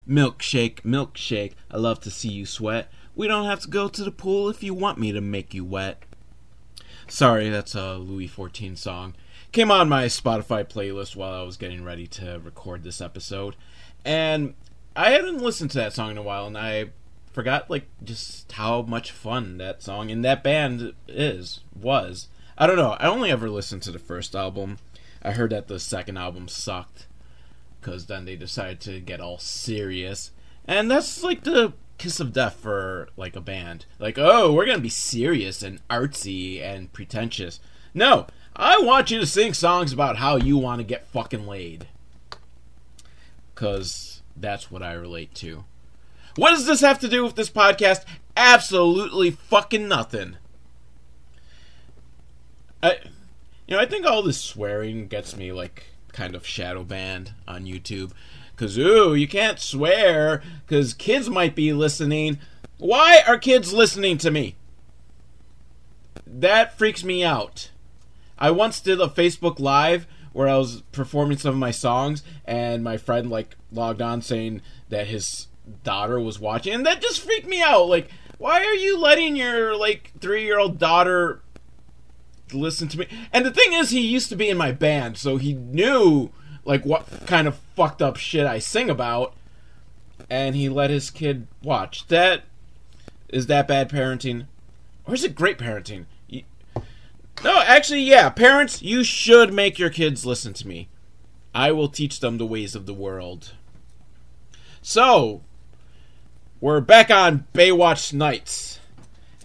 Milkshake, milkshake, I love to see you sweat. We don't have to go to the pool if you want me to make you wet. Sorry, that's a Louis XIV song. Came on my Spotify playlist while I was getting ready to record this episode. And I hadn't listened to that song in a while, and I forgot, just how much fun that song and that band was. I don't know, I only ever listened to the first album. I heard that the second album sucked, because then they decided to get all serious. And that's the kiss of death for a band. Oh, we're gonna be serious and artsy and pretentious. No, I want you to sing songs about how you want to get fucking laid, because that's what I relate to. What does this have to do with this podcast? Absolutely fucking nothing. I think all this swearing gets me kind of shadow banned on YouTube. Because, you can't swear because kids might be listening. Why are kids listening to me? That freaks me out. I once did a Facebook Live where I was performing some of my songs, and my friend logged on saying that his daughter was watching, and that just freaked me out. Why are you letting your 3-year-old daughter listen to me? And the thing is, he used to be in my band, so he knew what kind of fucked up shit I sing about, and he let his kid watch. Is that bad parenting? Or is it great parenting? No, actually, yeah. Parents, you should make your kids listen to me. I will teach them the ways of the world. So, we're back on Baywatch Nights.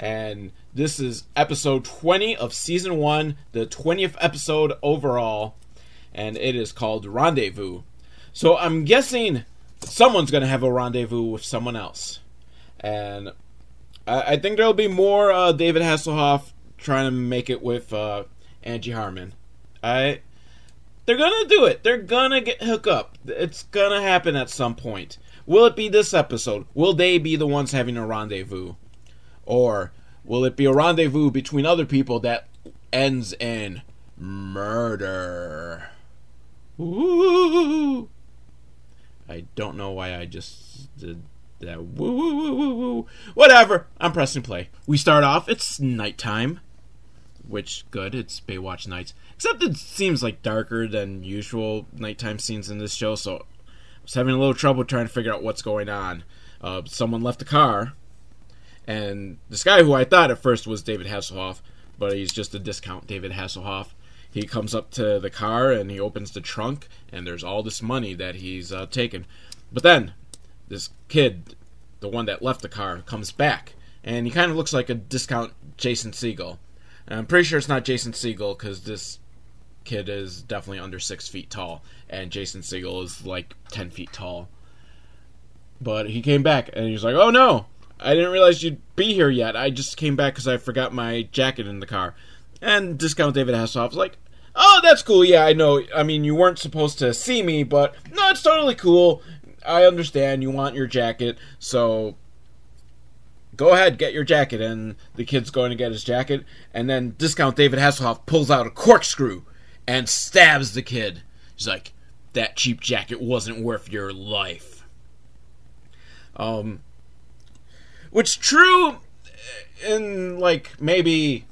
And this is episode 20 of season 1, the 20th episode overall. And it is called Rendezvous. So I'm guessing someone's going to have a rendezvous with someone else. And I think there'll be more David Hasselhoff trying to make it with Angie Harmon. They're going to do it. They're going to hook up. It's going to happen at some point. Will it be this episode? Will they be the ones having a rendezvous? Or will it be a rendezvous between other people that ends in murder? Ooh. I don't know why I just did that. Woo, woo, woo, woo, woo. Whatever. I'm pressing play. We start off. It's nighttime. Which, good. It's Baywatch Nights. Except it seems darker than usual nighttime scenes in this show, so I was having a little trouble trying to figure out what's going on. Someone left the car, and this guy who I thought at first was David Hasselhoff, but he's just a discount David Hasselhoff. He comes up to the car, and he opens the trunk, and there's all this money that he's taken. But then, this kid, the one that left the car, comes back, and he kind of looks like a discount Jason Segel. And I'm pretty sure it's not Jason Segel, because this kid is definitely under 6 feet tall, and Jason Segel is 10 feet tall. But he came back, and he's like, oh no, I didn't realize you'd be here yet. I just came back because I forgot my jacket in the car. And discount David Hasselhoff was like, oh, that's cool, yeah, I know. I mean, you weren't supposed to see me, but no, it's totally cool. I understand you want your jacket, so go ahead, get your jacket. And the kid's going to get his jacket, and then discount David Hasselhoff pulls out a corkscrew and stabs the kid. He's like, that cheap jacket wasn't worth your life. Which true in maybe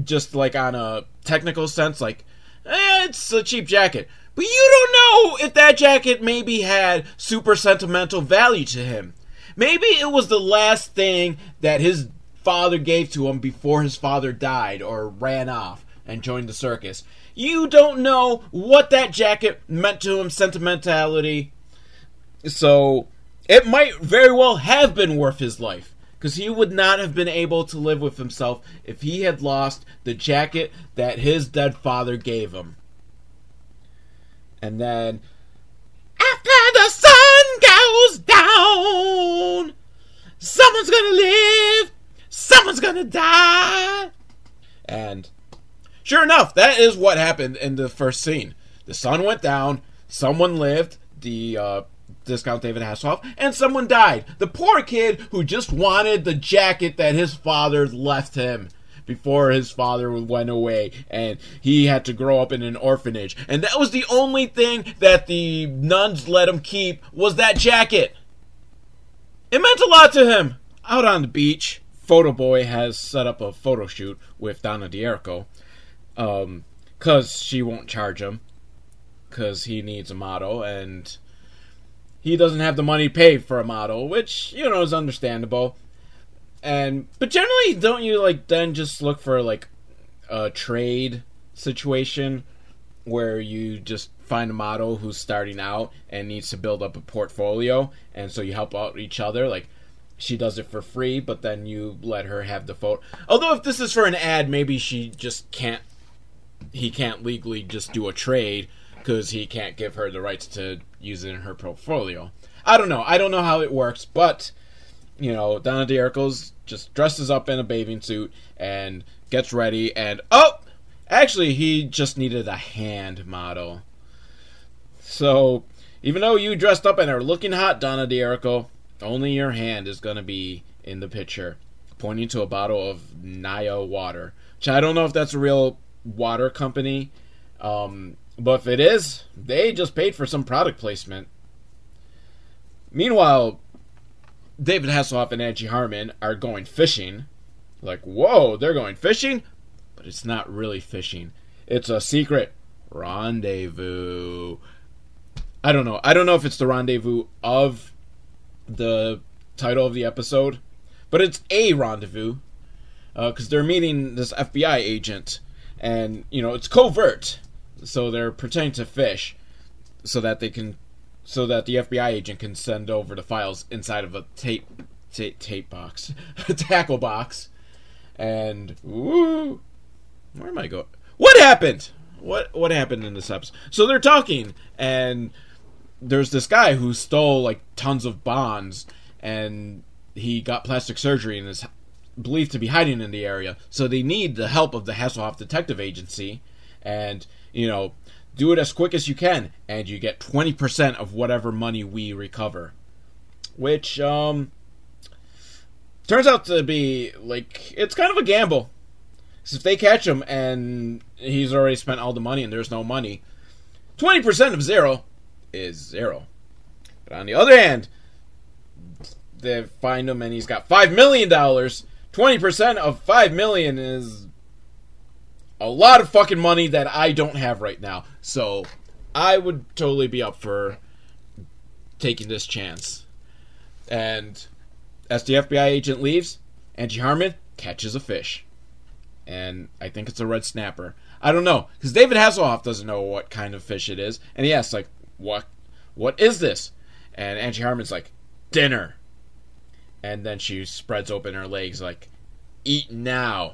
just on a technical sense, it's a cheap jacket. But you don't know if that jacket maybe had super sentimental value to him. Maybe it was the last thing that his father gave to him before his father died or ran off and joined the circus. You don't know what that jacket meant to him, sentimentality. So it might very well have been worth his life, because he would not have been able to live with himself if he had lost the jacket that his dead father gave him. And then, after the sun goes down, someone's gonna live, someone's gonna die. And sure enough, that is what happened in the first scene. The sun went down, someone lived, the discount David Hasselhoff, and someone died. The poor kid who just wanted the jacket that his father left him. before his father went away, and he had to grow up in an orphanage. And that was the only thing that the nuns let him keep, was that jacket. It meant a lot to him. Out on the beach, Photo Boy has set up a photo shoot with Donna D'Errico, because she won't charge him, because he needs a model, and he doesn't have the money to pay for a model, which, you know, is understandable. But generally, don't you, like, then just look for, like, a trade situation where you just find a model who's starting out and needs to build up a portfolio, and so you help out each other, like, she does it for free, but then you let her have the photo. Although if this is for an ad, maybe he can't legally just do a trade, because he can't give her the rights to use it in her portfolio. I don't know how it works, but, you know, Donna D'Errico's just dresses up in a bathing suit and gets ready, and, actually, he just needed a hand model. So, even though you dressed up and are looking hot, Donna D'Errico, only your hand is going to be in the picture, pointing to a bottle of Naya water, which I don't know if that's a real water company, but if it is, they just paid for some product placement. Meanwhile, David Hasselhoff and Angie Harmon are going fishing. Like, whoa, they're going fishing? But it's not really fishing. It's a secret rendezvous. I don't know. I don't know if it's the rendezvous of the title of the episode, but it's a rendezvous, because they're meeting this FBI agent, and, you know, it's covert. So they're pretending to fish so that the FBI agent can send over the files inside of a tape box, a tackle box. And where am I going? What happened? What happened in this episode? So they're talking, and there's this guy who stole like tons of bonds, and he got plastic surgery and is believed to be hiding in the area. So they need the help of the Hasselhoff Detective Agency, and, you know, do it as quick as you can, and you get 20% of whatever money we recover. Which, turns out to be, like, it's kind of a gamble. Because if they catch him and he's already spent all the money and there's no money, 20% of zero is zero. But on the other hand, they find him and he's got $5 million. 20% of $5 million is a lot of fucking money that I don't have right now. So I would totally be up for taking this chance. And as the FBI agent leaves, Angie Harmon catches a fish. And I think it's a red snapper. I don't know, because David Hasselhoff doesn't know what kind of fish it is. And he asks, like, what is this? And Angie Harmon's like, dinner. And then she spreads open her legs like, eat now.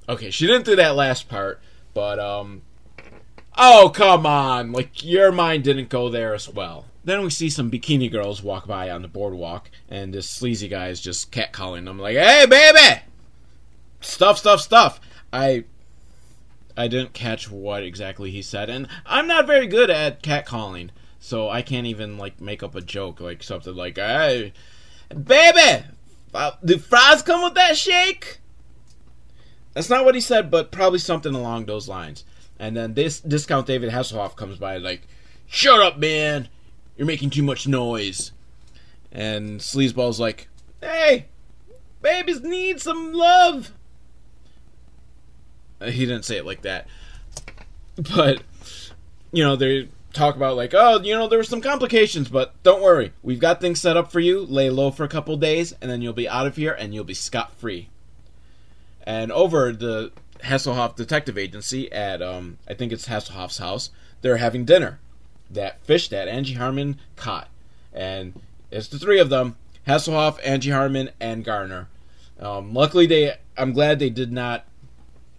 Okay, she didn't do that last part, but, oh, come on. Like, your mind didn't go there as well. Then we see some bikini girls walk by on the boardwalk, and this sleazy guy is just catcalling them like, hey, baby! Stuff. I didn't catch what exactly he said, and I'm not very good at catcalling, so I can't even, like, make up a joke, like, something like, hey, baby! Do fries come with that shake? That's not what he said, but probably something along those lines. And then this discount David Hasselhoff comes by like, shut up, man! You're making too much noise. And Sleazeball's like, hey, babies need some love. He didn't say it like that. But, you know, they talk about like, oh, you know, there were some complications, but don't worry. We've got things set up for you. Lay low for a couple days, and then you'll be out of here, and you'll be scot-free. And over the Hasselhoff Detective Agency at, I think it's Hasselhoff's house, they're having dinner. That fish that Angie Harmon caught. And it's the three of them, Hasselhoff, Angie Harmon, and Garner. Luckily, I'm glad they did not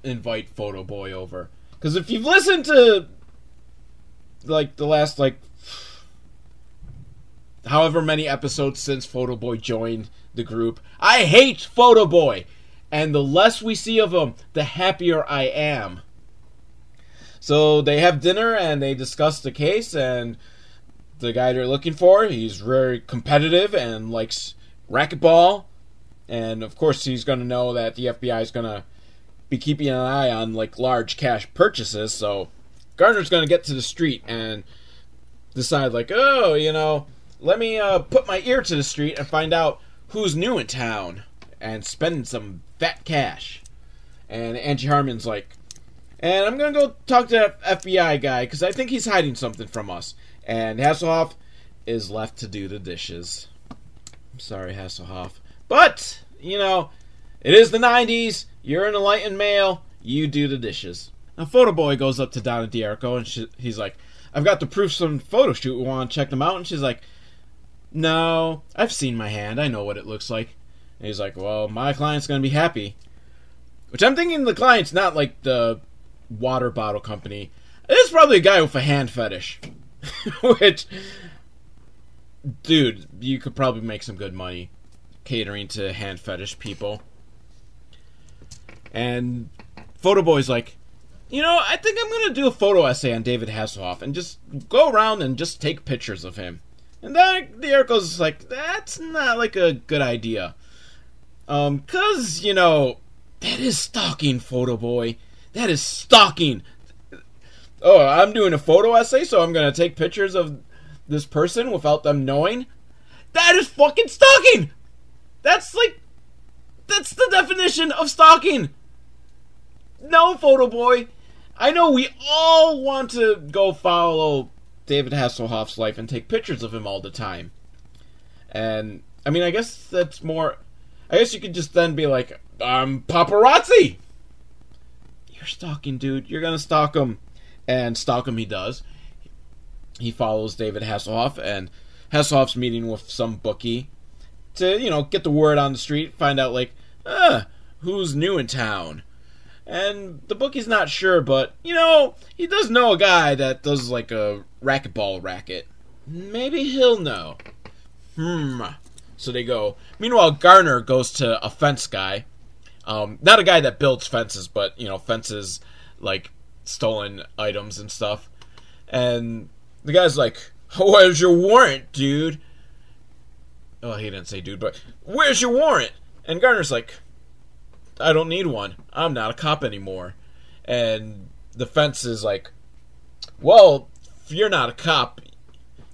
invite Photo Boy over. Because if you've listened to, like, the last, like, however many episodes since Photo Boy joined the group, I hate Photo Boy! And the less we see of him, the happier I am. So they have dinner and they discuss the case, and the guy they're looking for, he's very competitive and likes racquetball. And of course he's going to know that the FBI is going to be keeping an eye on, like, large cash purchases, so Garner's going to get to the street and decide, like, oh, you know, let me put my ear to the street and find out who's new in town and spend some fat cash. And Angie Harmon's like, and I'm going to go talk to that FBI guy because I think he's hiding something from us. And Hasselhoff is left to do the dishes. I'm sorry, Hasselhoff. But, you know, it is the 90s. You're an enlightened male. You do the dishes. Now, Photo Boy goes up to Donna D'Errico, and he's like, I've got the proofs from the photo shoot. We want to check them out. And she's like, no, I've seen my hand. I know what it looks like. And he's like, well, my client's going to be happy. Which I'm thinking the client's not like the water bottle company. It's probably a guy with a hand fetish. Which, dude, you could probably make some good money catering to hand fetish people. And Photo Boy's like, you know, I think I'm going to do a photo essay on David Hasselhoff and just go around and just take pictures of him. And then D'Errico's like, that's not like a good idea. 'Cause, you know, that is stalking, Photo Boy. That is stalking. Oh, I'm doing a photo essay, so I'm going to take pictures of this person without them knowing? That is fucking stalking! That's the definition of stalking! No, Photo Boy. I know we all want to go follow David Hasselhoff's life and take pictures of him all the time. And, I mean, I guess that's more... I guess you could just then be like, paparazzi! You're stalking, dude. You're gonna stalk him. And stalk him he does. He follows David Hasselhoff, and Hasselhoff's meeting with some bookie to, you know, get the word on the street, find out, like, who's new in town. And the bookie's not sure, but, you know, he does know a guy that does, like, a racquetball racket. Maybe he'll know. So they go. Meanwhile, Garner goes to a fence guy. Not a guy that builds fences, but, you know, fences, like, stolen items and stuff. And the guy's like, where's your warrant, dude? Oh, he didn't say dude, but where's your warrant? And Garner's like, I don't need one. I'm not a cop anymore. And the fence is like, well, if you're not a cop,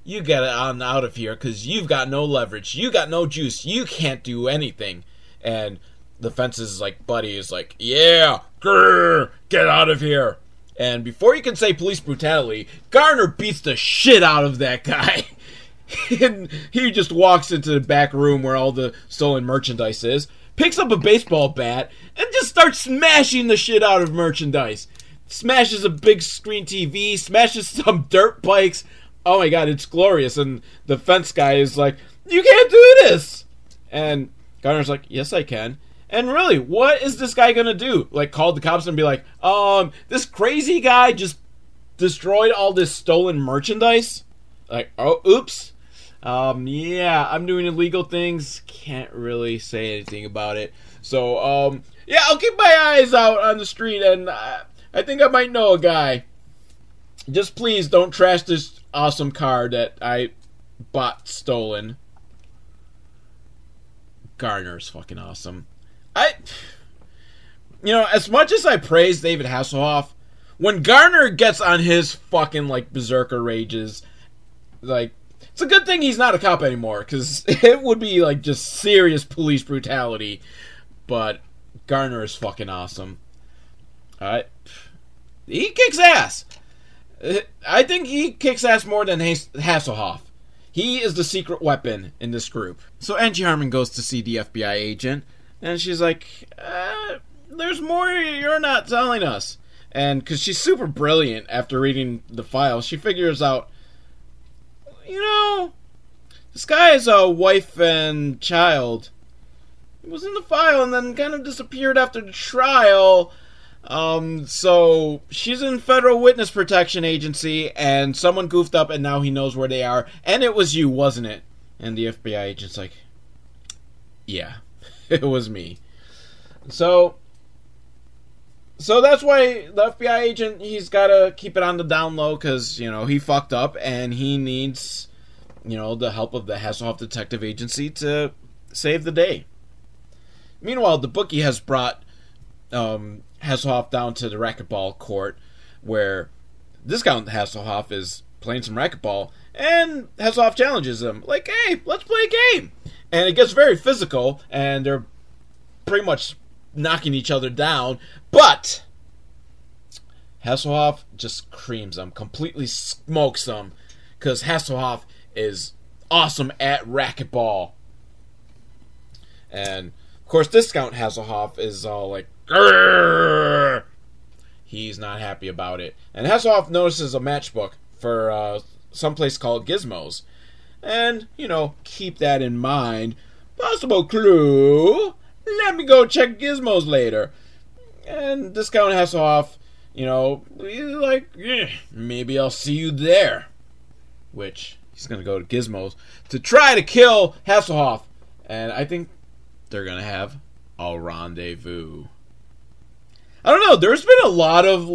you get on out of here because you've got no leverage. You got no juice. You can't do anything. And the fence's like buddy is like, yeah, grrr, get out of here. And before you can say police brutality, Garner beats the shit out of that guy. And he just walks into the back room where all the stolen merchandise is, picks up a baseball bat, and just starts smashing the shit out of merchandise. Smashes a big screen TV, smashes some dirt bikes. Oh my god, it's glorious. And the fence guy is like, you can't do this! And Garner's like, yes I can. And really, what is this guy gonna do? Like, call the cops and be like, this crazy guy just destroyed all this stolen merchandise? Like, oh, oops. Yeah, I'm doing illegal things. Can't really say anything about it. So, yeah, I'll keep my eyes out on the street, and I think I might know a guy. Just please don't trash this awesome car that I bought stolen. Garner's fucking awesome. You know, as much as I praise David Hasselhoff, when Garner gets on his fucking, like, berserker rages, like, it's a good thing he's not a cop anymore, because it would be, like, just serious police brutality. But Garner is fucking awesome. He kicks ass. I think he kicks ass more than Hasselhoff. He is the secret weapon in this group. So Angie Harmon goes to see the FBI agent, and she's like, there's more you're not telling us. And because she's super brilliant after reading the file, she figures out, you know, this guy has a wife and child. He was in the file and then kind of disappeared after the trial. So she's in Federal Witness Protection Agency, and someone goofed up, and now he knows where they are. And it was you, wasn't it? And the FBI agent's like, yeah, it was me. So that's why the FBI agent, he's got to keep it on the down low, because, you know, he fucked up, and he needs, you know, the help of the Hasselhoff Detective Agency to save the day. Meanwhile, the bookie has brought Hasselhoff down to the racquetball court where Discount Hasselhoff is playing some racquetball, and Hasselhoff challenges him, like, hey, let's play a game. And it gets very physical, and they're pretty much knocking each other down, but Hasselhoff just creams him, completely smokes him, because Hasselhoff is awesome at racquetball. And, of course, Discount Hasselhoff is all like, grrr! He's not happy about it. And Hasselhoff notices a matchbook for someplace called Gizmos. And, keep that in mind. Possible clue. Let me go check Gizmos later. And Discount Hasselhoff, like, maybe I'll see you there. Which, he's going to go to Gizmos to try to kill Hasselhoff. And I think they're going to have a rendezvous. I don't know, there's been a lot of,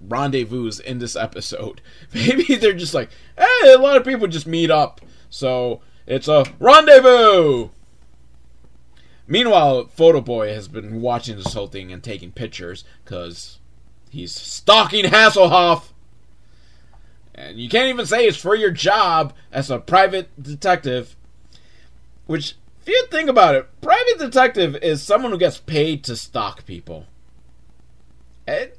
rendezvous in this episode. Maybe they're just like, hey, a lot of people just meet up. So, it's a rendezvous! Meanwhile, Photo Boy has been watching this whole thing and taking pictures, because he's stalking Hasselhoff! And you can't even say it's for your job as a private detective. Which, if you think about it, private detective is someone who gets paid to stalk people. It's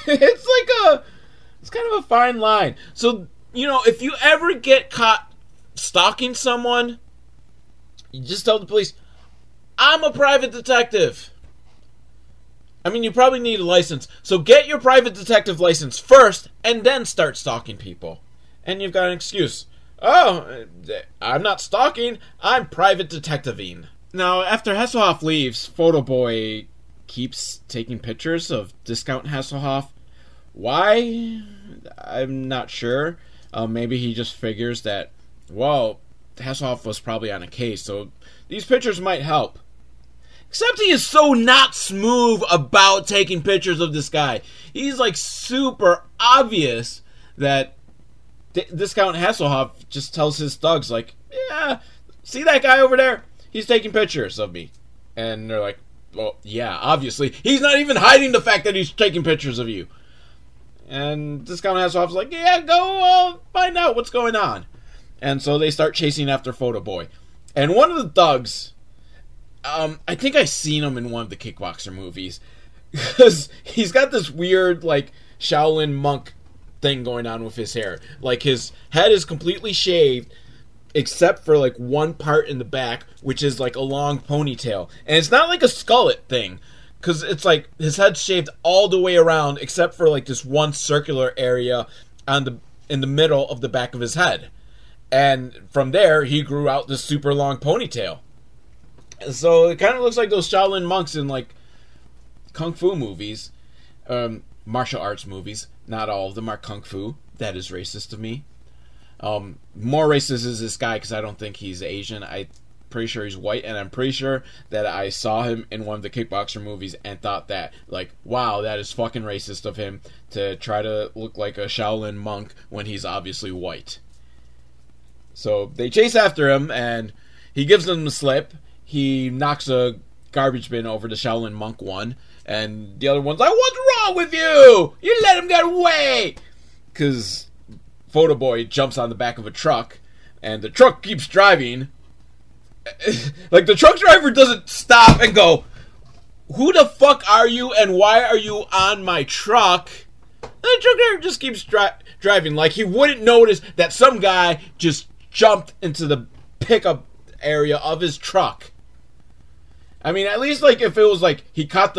kind of a fine line. So, if you ever get caught stalking someone, you just tell the police, I'm a private detective. I mean, you probably need a license. So get your private detective license first, and then start stalking people. And you've got an excuse. Oh, I'm not stalking, I'm private detectiving. Now, after Hasselhoff leaves, Photo Boy keeps taking pictures of Discount Hasselhoff. Why? I'm not sure. Maybe he just figures that, Hasselhoff was probably on a case, so these pictures might help. Except he is so not smooth about taking pictures of this guy. He's super obvious that Discount Hasselhoff just tells his thugs, yeah, see that guy over there? He's taking pictures of me. And they're like, well, yeah, obviously. He's not even hiding the fact that he's taking pictures of you. And Discount Hasselhoff's like, yeah, go find out what's going on. And so they start chasing after Photo Boy. And one of the thugs, I think I've seen him in one of the Kickboxer movies. Because he's got this weird, Shaolin monk thing going on with his hair. His head is completely shaved, except for one part in the back, which is a long ponytail. And it's not a skullet thing, because it's his head's shaved all the way around, except for this one circular area in the middle of the back of his head. And from there, he grew out this super long ponytail. And so it kind of looks like those Shaolin monks in kung fu movies, martial arts movies. Not all of them are kung fu. That is racist of me. More racist is this guy, because I don't think he's Asian. I'm pretty sure he's white, and I'm pretty sure that I saw him in one of the Kickboxer movies and thought that, wow, that is fucking racist of him to try to look like a Shaolin monk when he's obviously white. So they chase after him, and he gives them the slip. He knocks a garbage bin over the Shaolin monk one, and the other one's like, what's wrong with you? You let him get away! Because Photo Boy jumps on the back of a truck, and the truck keeps driving. The truck driver doesn't stop and go, who the fuck are you, and why are you on my truck? And the truck driver just keeps driving, he wouldn't notice that some guy just jumped into the pickup area of his truck. I mean, at least, if it was, he caught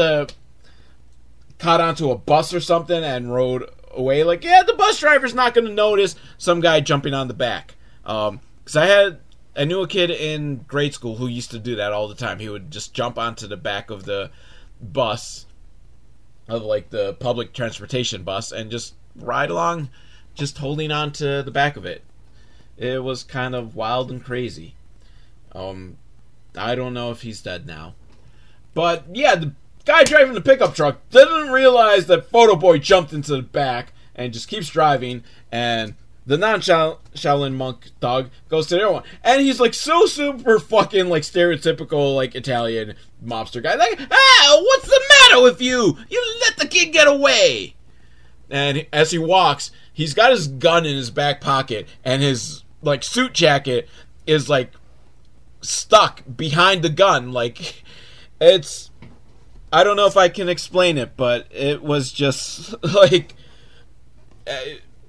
onto a bus or something and rode away, yeah, the bus driver's not going to notice some guy jumping on the back. Because I knew a kid in grade school who used to do that all the time. He would just jump onto the back of the bus, of the public transportation bus, and just ride along, just holding on to the back of it. It was kind of wild and crazy. I don't know if he's dead now. But, yeah, the guy driving the pickup truck didn't realize that Photo Boy jumped into the back and just keeps driving, and the non-Shaolin monk thug goes to the other one, and he's like so super fucking like stereotypical like Italian mobster guy. Like, what's the matter with you? You let the kid get away. And as he walks, he's got his gun in his back pocket, and his like suit jacket is like stuck behind the gun. Like, it's, I don't know if I can explain it, but it was just like.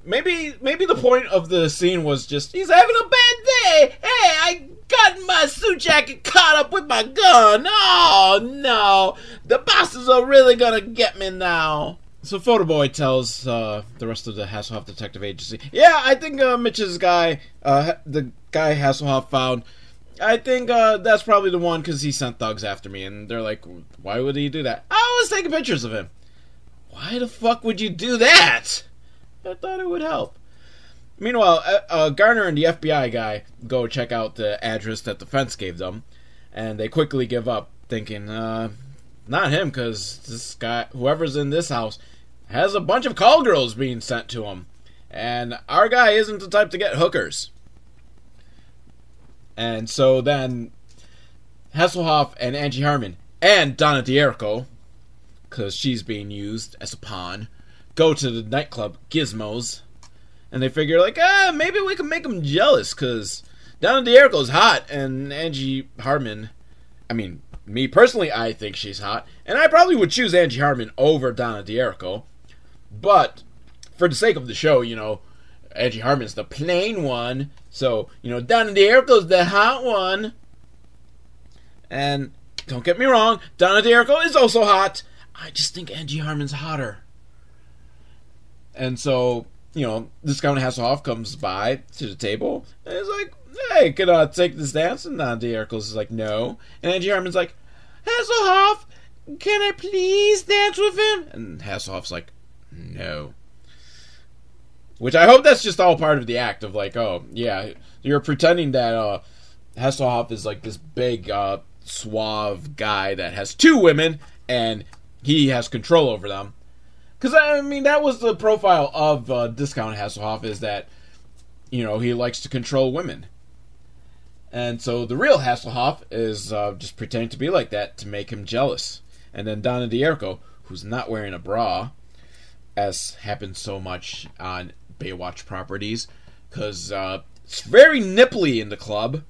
Maybe the point of the scene was just, he's having a bad day. Hey, I got my suit jacket caught up with my gun. Oh, no. The bosses are really gonna get me now. So Photo Boy tells the rest of the Hasselhoff Detective Agency, yeah, I think Mitch's guy, the guy Hasselhoff found, I think that's probably the one because he sent thugs after me. And they're like, why would he do that? I was taking pictures of him. Why the fuck would you do that? I thought it would help. Meanwhile, Garner and the FBI guy go check out the address that the fence gave them, and they quickly give up, thinking, not him, because this guy, whoever's in this house, has a bunch of call girls being sent to him, and our guy isn't the type to get hookers. And so then, Hasselhoff and Angie Harmon, and Donna D'Errico, because she's being used as a pawn, go to the nightclub Gizmos, and they figure like, maybe we can make them jealous, because Donna D'Errico's hot, and Angie Harmon, I mean, me personally, I think she's hot, and I probably would choose Angie Harmon over Donna D'Errico, but for the sake of the show, you know, Angie Harmon's the plain one, so, you know, Donna D'Errico's the hot one, and don't get me wrong, Donna D'Errico is also hot. I just think Angie Harmon's hotter. And so, you know, this guy Hasselhoff comes by to the table, and he's like, hey, can I take this dance? And Donna D'Errico's like, no. And Angie Harmon's like, Hasselhoff, can I please dance with him? And Hasselhoff's like, no. Which I hope that's just all part of the act of like, oh, yeah, you're pretending that Hasselhoff is like this big, suave guy that has two women, and he has control over them. Because, I mean, that was the profile of Discount Hasselhoff, is that, you know, he likes to control women. And so the real Hasselhoff is just pretending to be like that to make him jealous. And then Donna D'Errico, who's not wearing a bra, as happens so much on Baywatch properties, because it's very nipply in the club.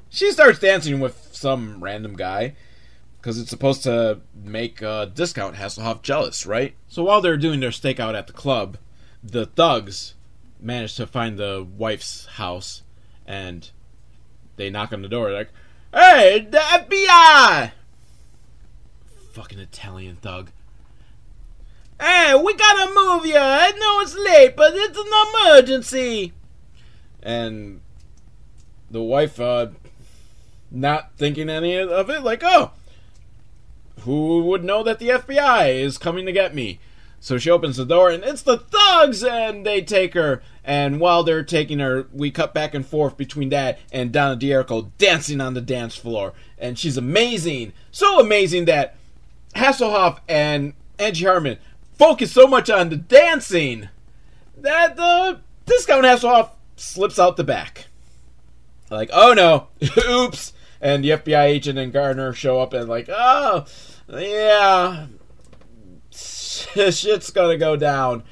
She starts dancing with some random guy, because it's supposed to make Discount Hasselhoff jealous, right? So while they're doing their stakeout at the club, the thugs manage to find the wife's house, and they knock on the door, like, hey, the FBI! Fucking Italian thug. Hey, we gotta move you! I know it's late, but it's an emergency! And the wife, not thinking any of it, like, oh, who would know that the FBI is coming to get me? So she opens the door, and it's the thugs, and they take her. And while they're taking her, we cut back and forth between that and Donna D'Errico dancing on the dance floor. And she's amazing. So amazing that Hasselhoff and Angie Harmon focus so much on the dancing that the Discount Hasselhoff slips out the back. Like, oh no, oops. And the FBI agent and Garner show up and like, oh, yeah, shit's gonna go down.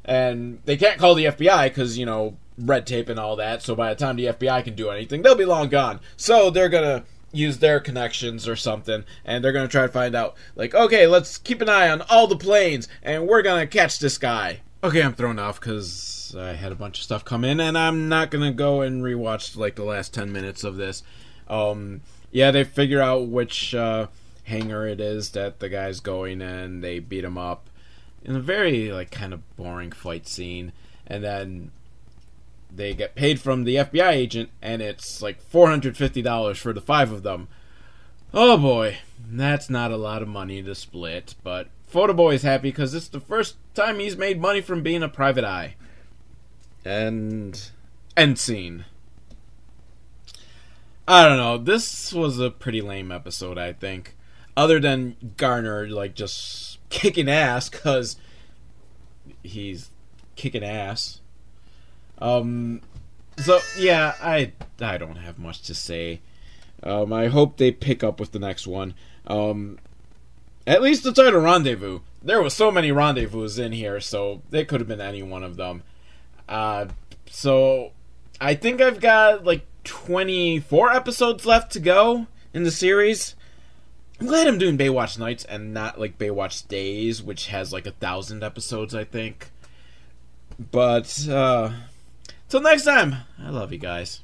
And they can't call the FBI because, you know, red tape and all that. So by the time the FBI can do anything, they'll be long gone. So they're gonna use their connections or something, and they're gonna try to find out, like, okay, let's keep an eye on all the planes, and we're gonna catch this guy. Okay, I'm thrown off because I had a bunch of stuff come in, and I'm not gonna go and rewatch, like, the last 10 minutes of this. Yeah, they figure out which hangar it is that the guy's going, and they beat him up in a very, like, kind of boring fight scene. And then they get paid from the FBI agent, and it's like $450 for the 5 of them. Oh boy, that's not a lot of money to split, but Photo Boy is happy because it's the first time he's made money from being a private eye. And end scene. I don't know, this was a pretty lame episode, I think. Other than Garner, like, just kicking ass, because he's kicking ass. So yeah, I don't have much to say. I hope they pick up with the next one. At least the title Rendezvous. There was so many rendezvous in here, so it could have been any one of them. So I think I've got like 24 episodes left to go in the series. I'm glad I'm doing Baywatch Nights and not like Baywatch Days, which has like 1,000 episodes, I think. But till next time, I love you guys.